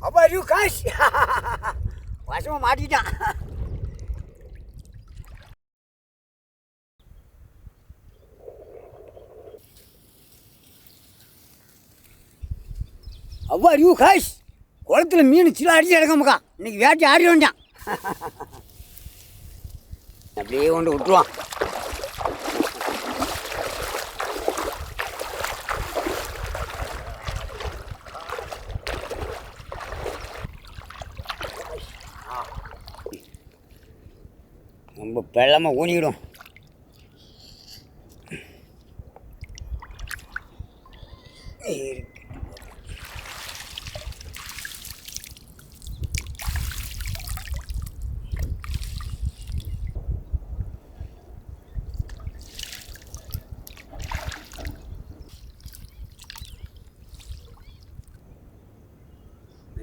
அப்பா you cash வசமாக மாட்டிட்டான். அப்பா யூ காஷ் குளத்துல மீன் சில அடிச்சு கிடக்கமுக்கா. இன்னைக்கு வேட்டி ஆடி வேண்டாம். அப்படியே கொண்டு விட்டுருவான். ரொம்ப பெள்ளமாக ஊனிக்கிடும்.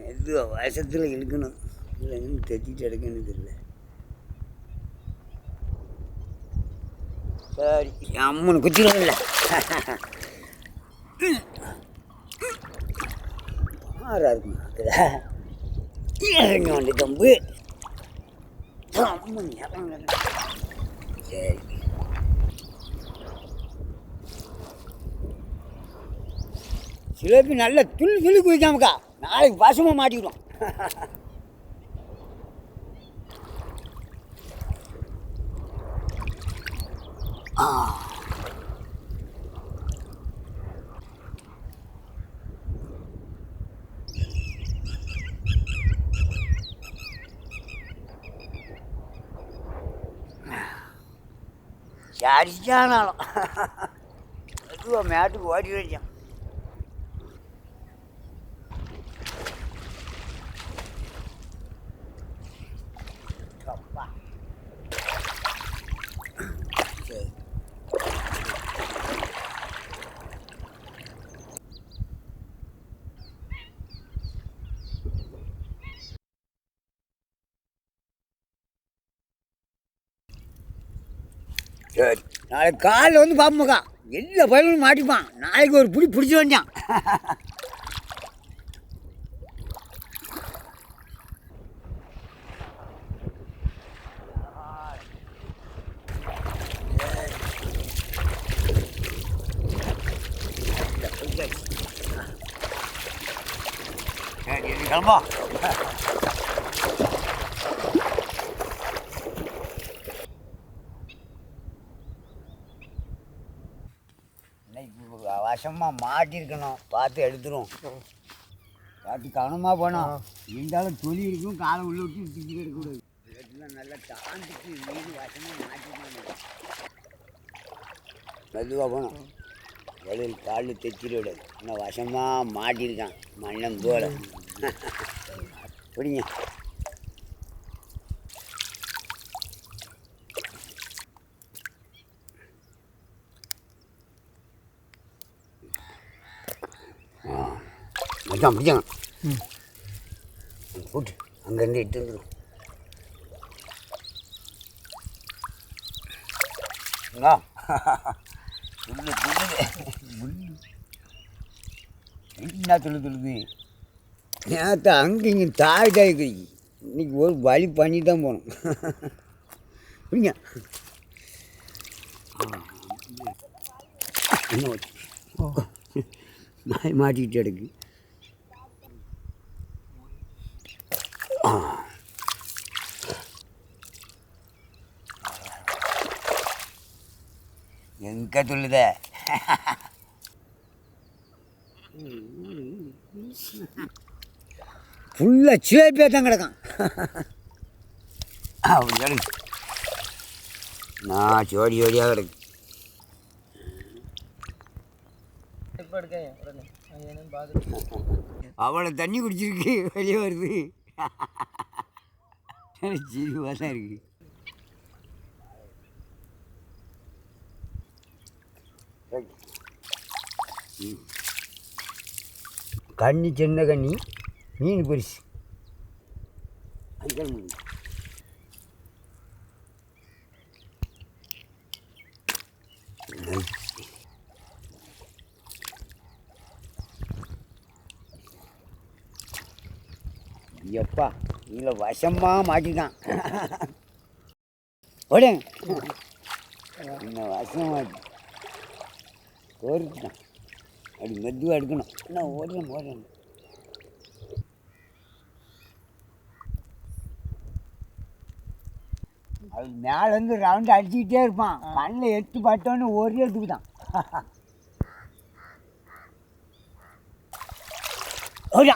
எது வயசத்தில் இழுக்கணும். இல்லை இன்னும் தைச்சிட்டு எடுக்கணும் தெரியல. சரி அம்மன் குச்சிடும் இல்லை. ஆறா இருக்குமா இறங்க வந்து கம்பு அம்மன் இறங்க. சரி சிலப்பி நல்ல துளி துளி குதிக்காமக்கா. நாளைக்கு பசமாக மாட்டிக்கிடும். சரிச்சானாலும் மெதுவாக மேட்டுக்கு ஓடி வச்சான். சரி நாளைக்கு காலையில் வந்து பார்ப்போம்க்கா. எல்லா பயிலும் மாட்டிப்பான். நாளைக்கு ஒரு பிடி பிடிச்சி வந்தான். சரி கிளம்பா. வசமாக மாட்டிருக்கணும். பார்த்து எடுத்துரும். பார்த்து கவனமாக போனோம். இருந்தாலும் தொலி இருக்கும். காலை உள்ள விட்டு சுற்றி எடுக்கக்கூடாது. இதெல்லாம் நல்லா தாண்டிக்கு மீன் வசமாக மாட்டிருக்கணும். மெதுவாக போனோம். வழியில் காலில் தைச்சிட விடாது. இன்னும் வசமாக மாட்டிருக்கான். மண்ணம் போல பிடிங்க. மச்சான் பிடிச்சாங்க. போட்டு அங்கேருந்து இட்டு வந்துடும். துள்ளு துள்ளுது. என்ன துள்ளுது. நேற்று அங்கே இங்கே தாய் கை. இன்னைக்கு ஒரு வழி பண்ணி தான் போகணும். பிடிங்க. நாய் மாட்டிக்கிட்டு எடுக்கு. எங்கே துள்ளுத. ஃபுல்லாக சிலேப்பியாக தான் கிடக்கான். அப்படி கிடக்கு. நான் ஜோடி ஜோடியாக கிடக்கு. அவ்வளோ தண்ணி குடிச்சிருக்கு. வெளியே வருது. ஜீவாக தான் இருக்கு. கண்ணி சின்ன கண்ணி மீன் பெருசு. அஞ்சல் மீன். எப்பா இதில் வசமாக மாட்டிட்டான். ஓடுங்க இன்னும் வசமாக கோரிட்டான். அப்படி மெதுவாக எடுக்கணும். இன்னும் ஓடுறேன். அது மேலேருந்து ரவுண்டு அடிச்சுக்கிட்டே இருப்பான். கண்ணில் எட்டு பட்டோன்னு ஒரே எடுத்துக்கு தான்.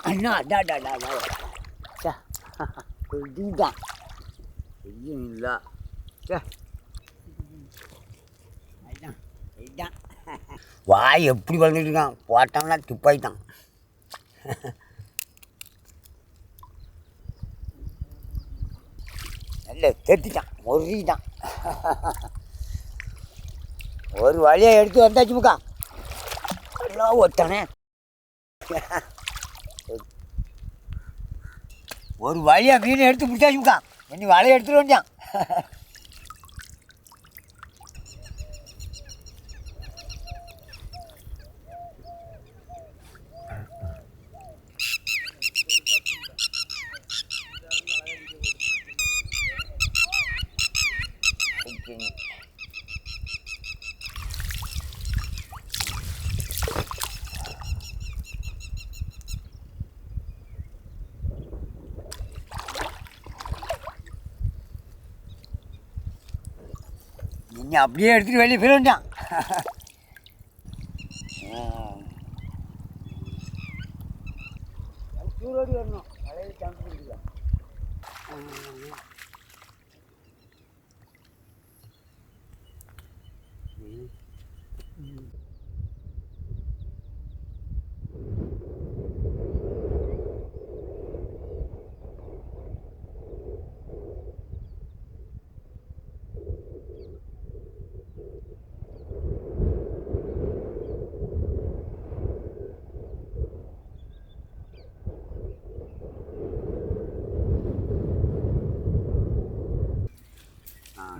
அண்ணா அடாடாடா சே இதுதான் இல்லை சே இதுதான் வாய் எப்படி வளர்ந்துட்டு இருக்கான். போட்டாங்கன்னா துப்பாயிட்டான். நல்ல தெத்திட்டான் மொறிட்டான். ஒரு வழியாக எடுத்து வந்தாச்சு முக்கா எல்லாம் ஒட்டானே. ஒரு வழியாக மீன் எடுத்து பிடிச்சாச்சு முக்கா. இனி வலையை எடுத்துட்டு வந்தான். நீங்கள் அப்படியே எடுத்துகிட்டு வெளியே போய் வந்தான். சூரோடி வரணும். வலையில் சாம்பு பிடிக்கலாம்.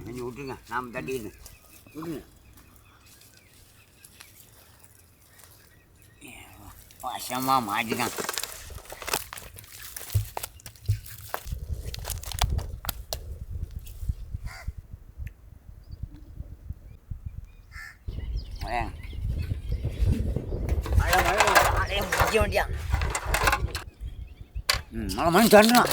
நீங்கள் விட்டுருங்க. நாம் தட்டிக்கிட்டு விட்டுருங்க. வசமாக மாட்டிதான். மழை முடிக்க வேண்டியா. மழை மணி தண்டுறான்.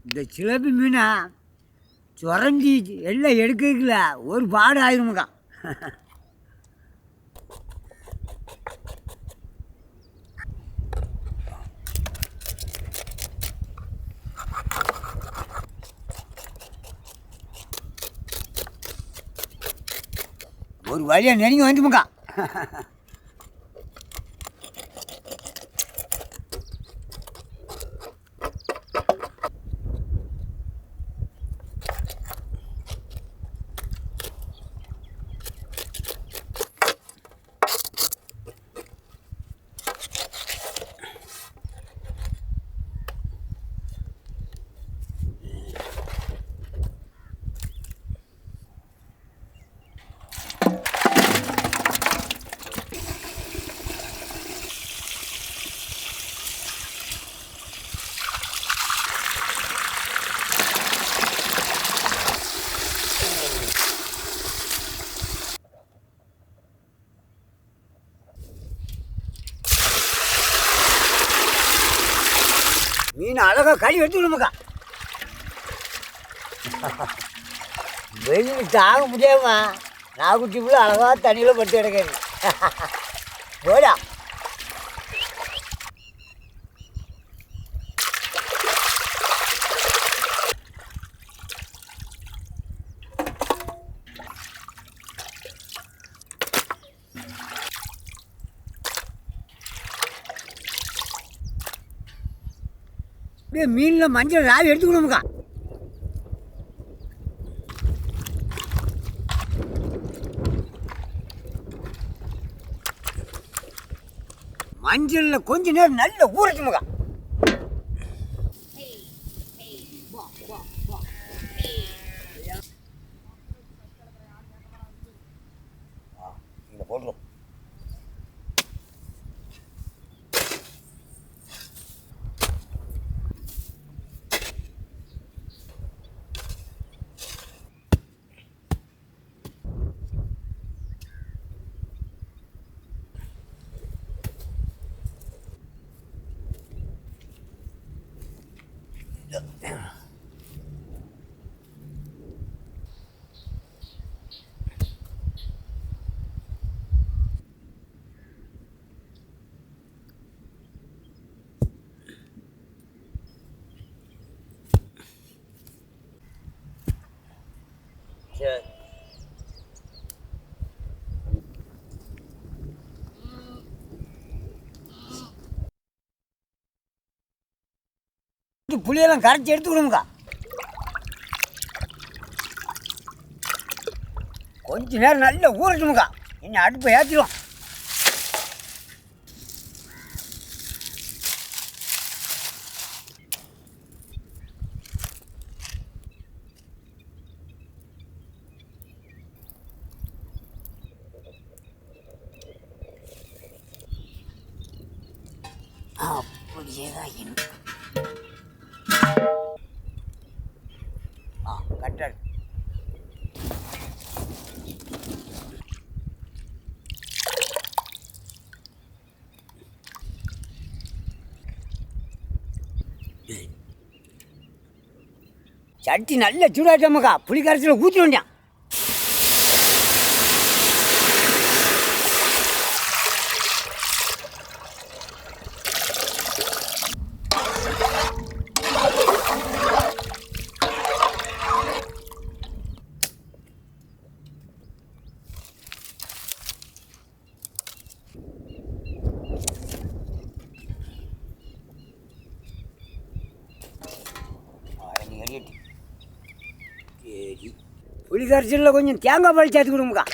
இந்த சிலப்பி மீனை சுரண்டி எல்லாம் எடுக்கல ஒரு பாடு ஆயிருமுக்கா. ஒரு வழியாக நெருங்கி வந்துமுக்கா. மீன் அழகாக கழி எடுத்துக்கணுமுக்கா. வெயில் தாங்க முடியாமா நாக்குட்டி ஃபுல்லாக அழகாக தண்ணியில் படுத்து கிடக்காது. போடா அப்படியே மீனில் மஞ்சள் ராவி எடுத்துக்கணுமுக்கா. மஞ்சளில் கொஞ்ச நேரம் நல்ல ஊறட்டுமுக்கா. இங்கே போடுறோம். சரி, புளியெல்லாம் கரைச்சி எடுத்துக்கணுமுக்கா. கொஞ்ச நேரம் நல்ல ஊறட்டுமுக்கா. இன்னும் அடுப்பை ஏற்றிடும். அப்படியே தான் இருக்கு. கட்டல் சட்டி நல்ல சூடாட்டமுக்கா. புளி கரைச்சல ஊற்றி வேண்டியான். சரி, புளி கரைச்சலில் கொஞ்சம் தேங்காய் பால் சேர்த்து கொடுமுக்கா.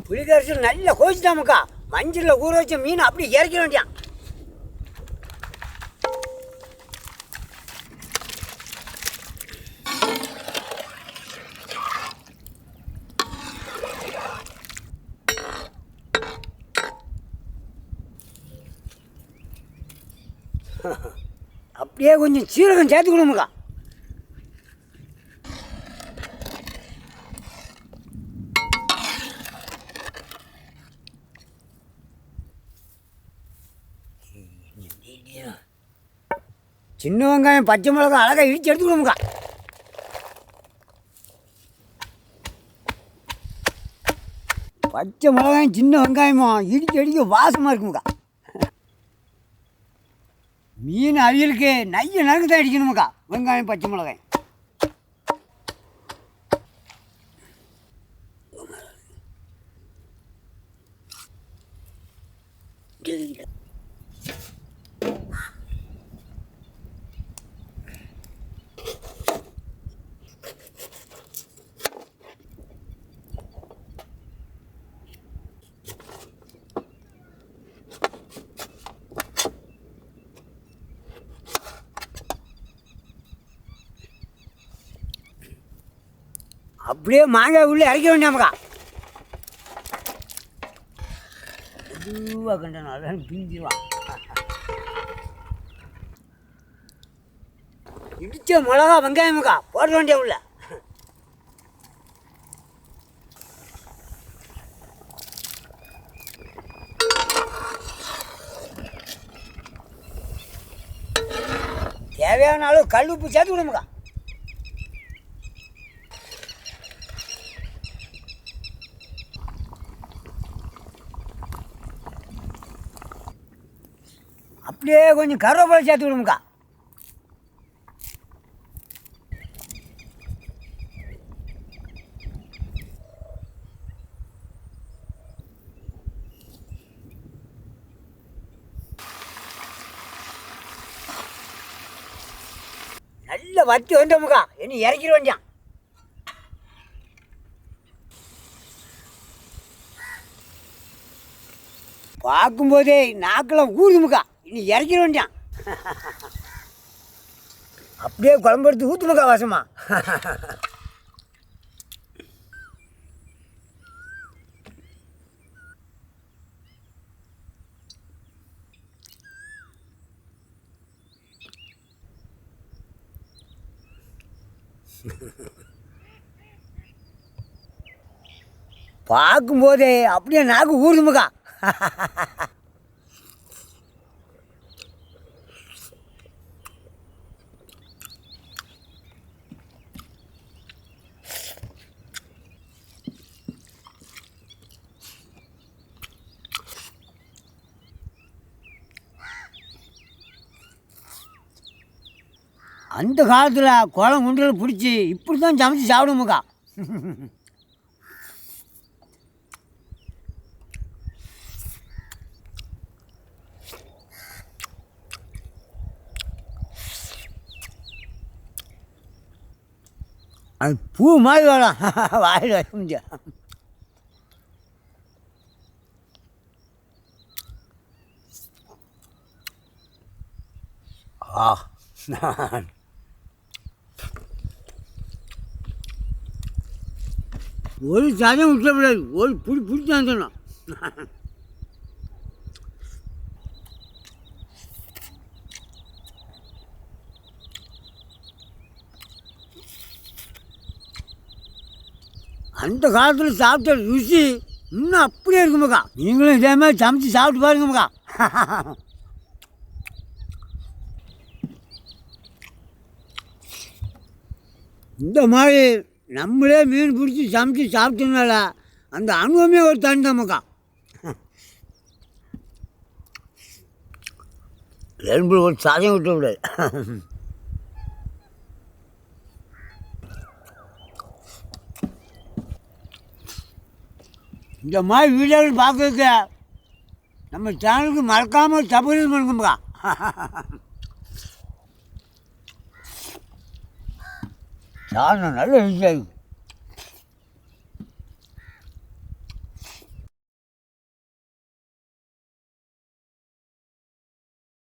புளி கரைச்சல் நல்லா கோச்சிட்டாமுக்கா. மஞ்சளில் ஊற வச்ச மீன் அப்படியே இறக்க வேண்டியான். அப்படியே கொஞ்சம் சீரகம் சேர்த்துக்கணுமுக்கா. சின்ன வெங்காயம் பச்சை மிளகாய் அழகாக இடித்து எடுத்துக்கணுமுக்கா. பச்சை மிளகாயும் சின்ன வெங்காயமும் இடிச்சு அடிக்க வாசமாக இருக்குமுக்கா. மீன் அவியலுக்கு நைய நறுக்கு தான் அடிக்கணுமுக்கா. வெங்காயம் பச்சை மிளகாய் அப்படியே மாங்காய் உள்ளே இறக்க வேண்டாமக்கா. மெதுவாக கண்டனால பிஞ்சிடுவான். இடித்த மிளகா வெங்காயமுக்கா போட வேண்டிய உள்ள. தேவையான அளவு கல் உப்பு சேர்த்து விடுமுக்கா. அப்படியே கொஞ்சம் கருவேப்பிலை சேர்த்து விடுமுக்கா. நல்ல வத்தி வந்தமுக்கா, என்ன இறக்கிட வேண்டியான். பார்க்கும்போதே நாக்கெல்லாம் ஊறுதுமுக்கா, இன்னும் இறக்கிட வேண்டியான். அப்படியே குழம்பு எடுத்து ஊற்றுமுக்கா வாசமா. பார்க்கும்போதே அப்படியே நாக்கு ஊறுதுமுக்கா. அந்த காலத்தில் குளம் குண்டில் பிடிச்சி இப்படி தான் சமைச்சு சாப்பிடுமுக்கா. அது பூ மாதிரி வரும் வாயில் வைக்க முடியாது. ஆ ஒரு சதம் விட்டக்கூடாது, ஒரு பிடிச்சி வந்துடணும். அந்த காலத்தில் சாப்பிட்ட ருசி இன்னும் அப்படியே இருக்குமுக்கா. நீங்களும் இதே மாதிரி சமைச்சு சாப்பிட்டு பாருங்கம்க்கா. இந்த மாதிரி நம்மளே மீன் பிடிச்சி சமைச்சு சாப்பிட்டனால அந்த அனுபவமே ஒரு தனிதாமக்கா. எலும்பு ஒரு சாதம் விட்டு விடாது. இந்த மாதிரி வீடியோவில் பார்க்குறதுக்கு நம்ம சேனலுக்கு மறக்காமல் சப்ஸ்கிரைப் பண்ணுங்கம்க்கா. சாதம் நல்ல ருசியாக இருக்குது.